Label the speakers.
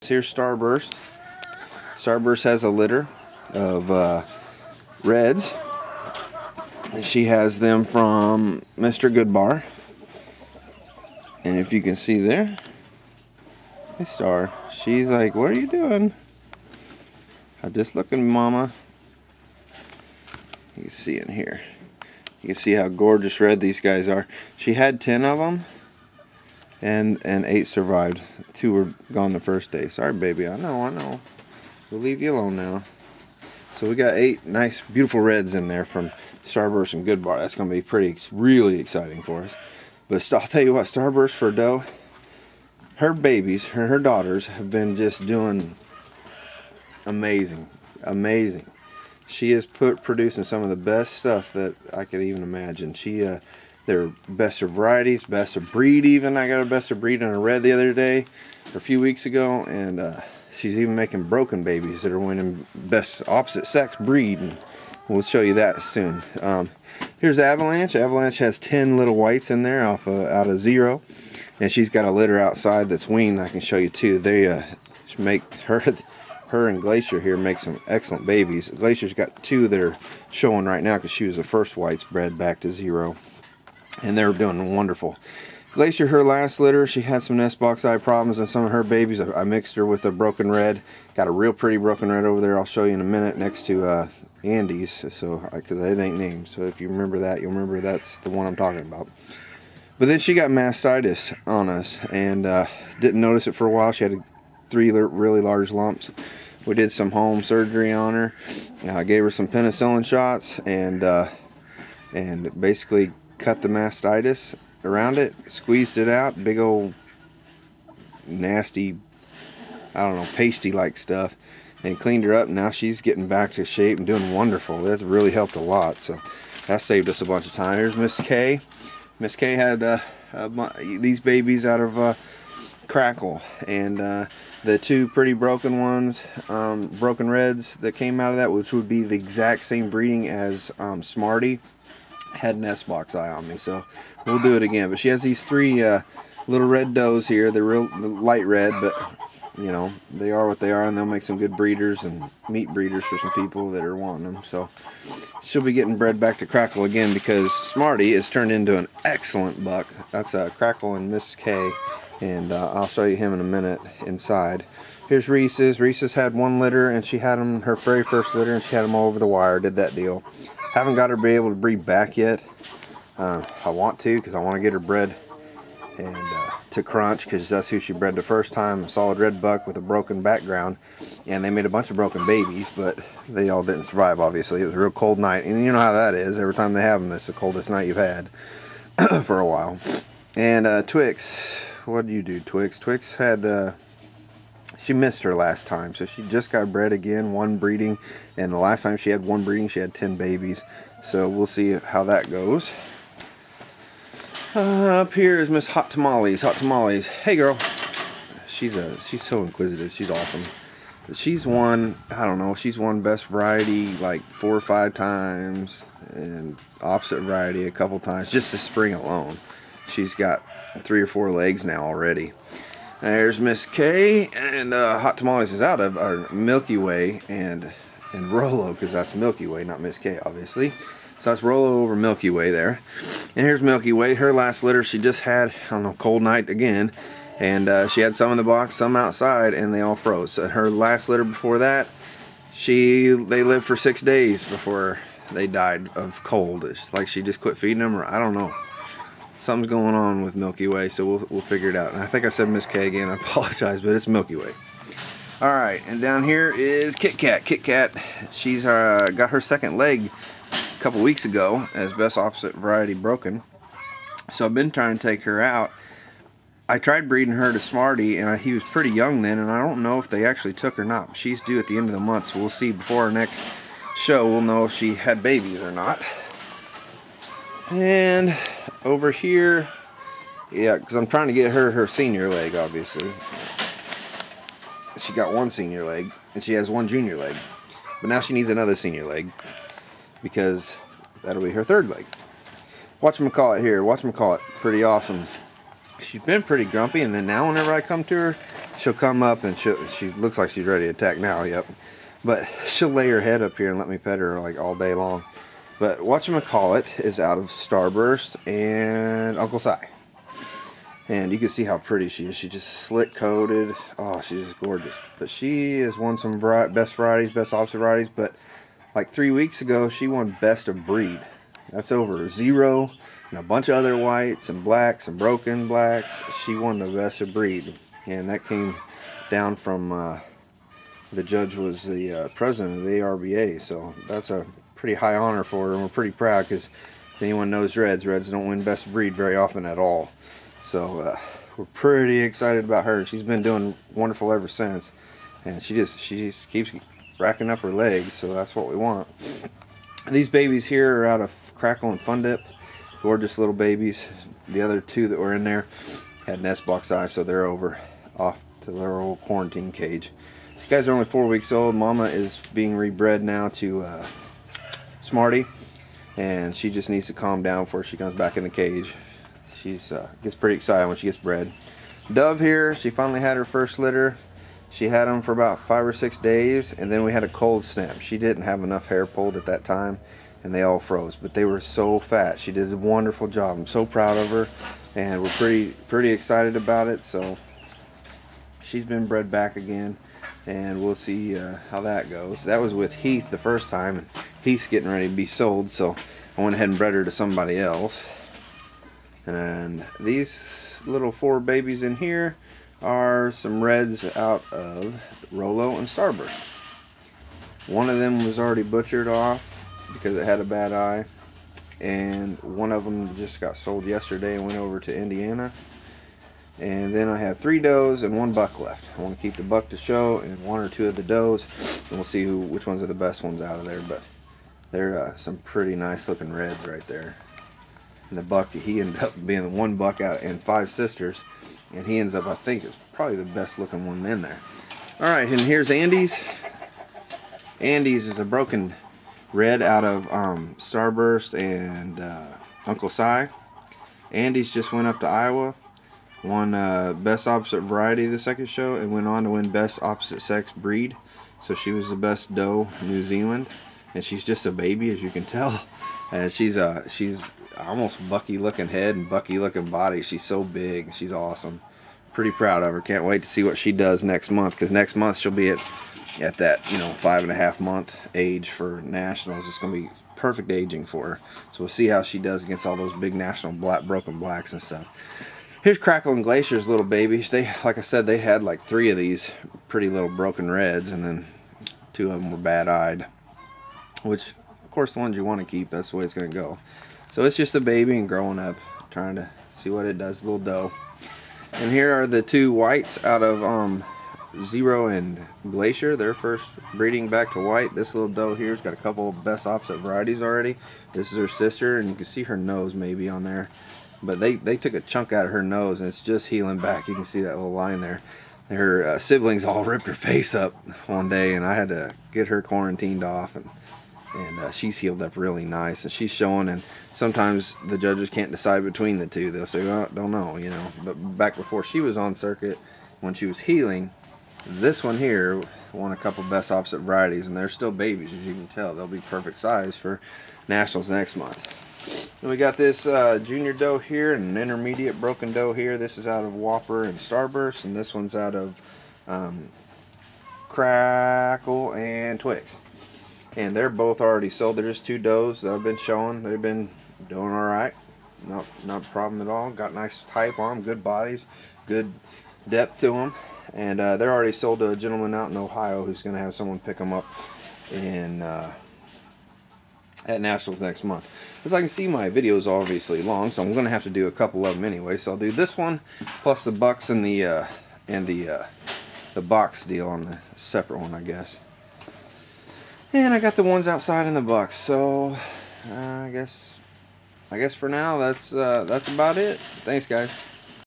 Speaker 1: Here's Starburst. Starburst has a litter of reds. She has them from Mr. Goodbar. And if you can see there, hey Star, she's like, what are you doing? I'm just looking, Mama. You can see in here. You can see how gorgeous red these guys are. She had 10 of them, and 8 survived. 2 were gone the first day. Sorry, baby. I know. We'll leave you alone now. So we got 8 nice, beautiful reds in there from Starburst and Goodbar. That's going to be really exciting for us. But I'll tell you what, Starburst for doe, her babies, her daughters have been just doing amazing. She is producing some of the best stuff that I could even imagine. They're best of varieties, best of breed even. I got a best of breed on a red the other day, or a few weeks ago, and she's even making broken babies that are winning best opposite sex breed, and we'll show you that soon. Here's Avalanche. Avalanche has 10 little whites in there out of 0, and she's got a litter outside that's weaned. I can show you too. They make her and Glacier here make some excellent babies. Glacier's got 2 that are showing right now because she was the first whites bred back to 0, and they're doing wonderful. Glacier, her last litter, she had some nest box eye problems in some of her babies. I mixed her with a broken red. Got a real pretty broken red over there. I'll show you in a minute next to Andy's, so because it ain't named. So if you remember that, you'll remember that's the one I'm talking about. But then she got mastitis on us, and didn't notice it for a while. She had 3 really large lumps. We did some home surgery on her. I gave her some penicillin shots, and basically cut the mastitis around it, squeezed it out, big old nasty, I don't know, pasty like stuff, and cleaned her up. Now she's getting back to shape and doing wonderful. That's really helped a lot, so that saved us a bunch of time. Here's Miss K. Miss K had these babies out of Crackle, and the 2 pretty broken ones, broken reds that came out of that, which would be the exact same breeding as Smarty, had nest box eye on me, so we'll do it again. But she has these 3 little red does here. They're real light red, but you know, they are what they are, and they'll make some good breeders and meat breeders for some people that are wanting them. So she'll be getting bred back to Crackle again, because Smarty is turned into an excellent buck. That's Crackle and Miss K, and I'll show you him in a minute inside. Here's Reese's. Reese's had 1 litter, and she had him her very first litter, and she had him all over the wire. Did that deal. Haven't got her to be able to breed back yet. I want to, because I want to get her bred and to Crunch, because that's who she bred the first time. A solid red buck with a broken background, and they made a bunch of broken babies, but they all didn't survive. Obviously, it was a real cold night, and you know how that is. Every time they have them, it's the coldest night you've had for a while. And Twix, what did you do, Twix? Twix had she missed her last time, so she just got bred again, 1 breeding, and the last time she had 1 breeding, she had 10 babies. So we'll see how that goes. Up here is Miss Hot Tamales. Hot Tamales, hey girl. She's so inquisitive. She's awesome. But she's won, I don't know, she's won best variety like 4 or 5 times, and opposite variety a couple times just this spring alone. She's got 3 or 4 legs now already. There's Miss K, and Hot Tamales is out of our Milky Way and Rolo, because that's Milky Way, not Miss K, obviously. So that's Rolo over Milky Way there. And here's Milky Way. Her last litter, she just had, I don't know, cold night again, and she had some in the box, some outside, and they all froze. So her last litter before that, they lived for 6 days before they died of cold. It's like she just quit feeding them, or I don't know. Something's going on with Milky Way, so we'll figure it out. And I think I said Miss K again. I apologize, but it's Milky Way. All right, and down here is Kit Kat. Kit Kat, she's got her 2nd leg a couple weeks ago as best opposite variety broken. So I've been trying to take her out. I tried breeding her to Smarty, and he was pretty young then, and I don't know if they actually took or not. She's due at the end of the month, so we'll see before our next show. We'll know if she had babies or not. And over here, yeah, because I'm trying to get her senior leg, obviously. She got 1 senior leg, and she has 1 junior leg. But now she needs another senior leg, because that'll be her 3rd leg. Watchamacallit here. Watchamacallit, pretty awesome. She's been pretty grumpy, and then now whenever I come to her, she'll come up and she looks like she's ready to attack now. Yep. But she'll lay her head up here and let me pet her like all day long. But Watchamacallit is out of Starburst and Uncle Si. And you can see how pretty she is. She's just slick coated. Oh, she's just gorgeous. But she has won some best varieties, best opposite varieties. But like 3 weeks ago, she won best of breed. That's over Zero and a bunch of other whites and blacks and broken blacks. She won the best of breed. And that came down from the judge was the president of the ARBA. So that's a pretty high honor for her. And we're pretty proud because if anyone knows Reds don't win best of breed very often at all. So we're pretty excited about her. She's been doing wonderful ever since, and she just keeps racking up her legs. So that's what we want. These babies here are out of Crackle and Fun Dip, gorgeous little babies. The other two that were in there had nest box eyes, so they're off to their old quarantine cage. These guys are only 4 weeks old. Mama is being rebred now to Smarty, and she just needs to calm down before she comes back in the cage. She's gets pretty excited when she gets bred. Dove here, she finally had her first litter. She had them for about 5 or 6 days, and then we had a cold snap. She didn't have enough hair pulled at that time, and they all froze. But they were so fat. She did a wonderful job. I'm so proud of her, and we're pretty excited about it. So she's been bred back again, and we'll see how that goes. That was with Heath the first time, and Heath's getting ready to be sold, so I went ahead and bred her to somebody else. And these little 4 babies in here are some Reds out of Rolo and Starburst. One of them was already butchered off because it had a bad eye, and one of them just got sold yesterday and went over to Indiana. And then I have 3 does and 1 buck left. I want to keep the buck to show and 1 or 2 of the does, and we'll see which ones are the best ones out of there. But they're some pretty nice looking Reds right there. And the buck, he ended up being the 1 buck out and 5 sisters, and he ends up, I think, is probably the best looking one in there. Alright, and here's Andy's. Andy's is a broken red out of Starburst and Uncle Si. Andy's just went up to Iowa, won best opposite variety the second show, and went on to win best opposite sex breed. So she was the best doe in New Zealand, and she's just a baby, as you can tell. And she's almost bucky looking head and bucky looking body. She's so big. She's awesome. Pretty proud of her. Can't wait to see what she does next month, because next month she'll be at that 5.5 month age for nationals. It's gonna be perfect aging for her. So we'll see how she does against all those big national broken blacks and stuff. Here's Crackle and Glacier's little babies. They, like I said, they had like 3 of these pretty little broken Reds, and then 2 of them were bad-eyed, which of course the ones you want to keep, that's the way it's gonna go. So it's just a baby and growing up, trying to see what it does, little doe. And here are the 2 whites out of Zero and Glacier. Their first breeding back to white. This little doe here's got a couple of best opposite varieties already. This is her sister, and you can see her nose maybe on there. But they took a chunk out of her nose, and it's just healing back. You can see that little line there. Her siblings all ripped her face up one day, and I had to get her quarantined off, and she's healed up really nice, and she's showing. And sometimes the judges can't decide between the 2. They'll say, well, don't know, But back before she was on circuit, when she was healing, this one here won a couple best opposite varieties, and they're still babies, as you can tell. They'll be perfect size for nationals next month. Then we got this junior doe here and an intermediate broken doe here. This is out of Whopper and Starburst, and this one's out of Crackle and Twix. And they're both already sold. There's 2 does that I've been showing. They've been doing alright. Not a problem at all. Got nice type on them, good bodies, good depth to them. And they're already sold to a gentleman out in Ohio who's going to have someone pick them up in at Nationals next month. As I can see, my video is obviously long, so I'm going to have to do a couple of them anyway. So I'll do this one plus the bucks and the box deal on the separate one, I guess. And I got the ones outside in the box. So I guess for now that's about it. Thanks, guys.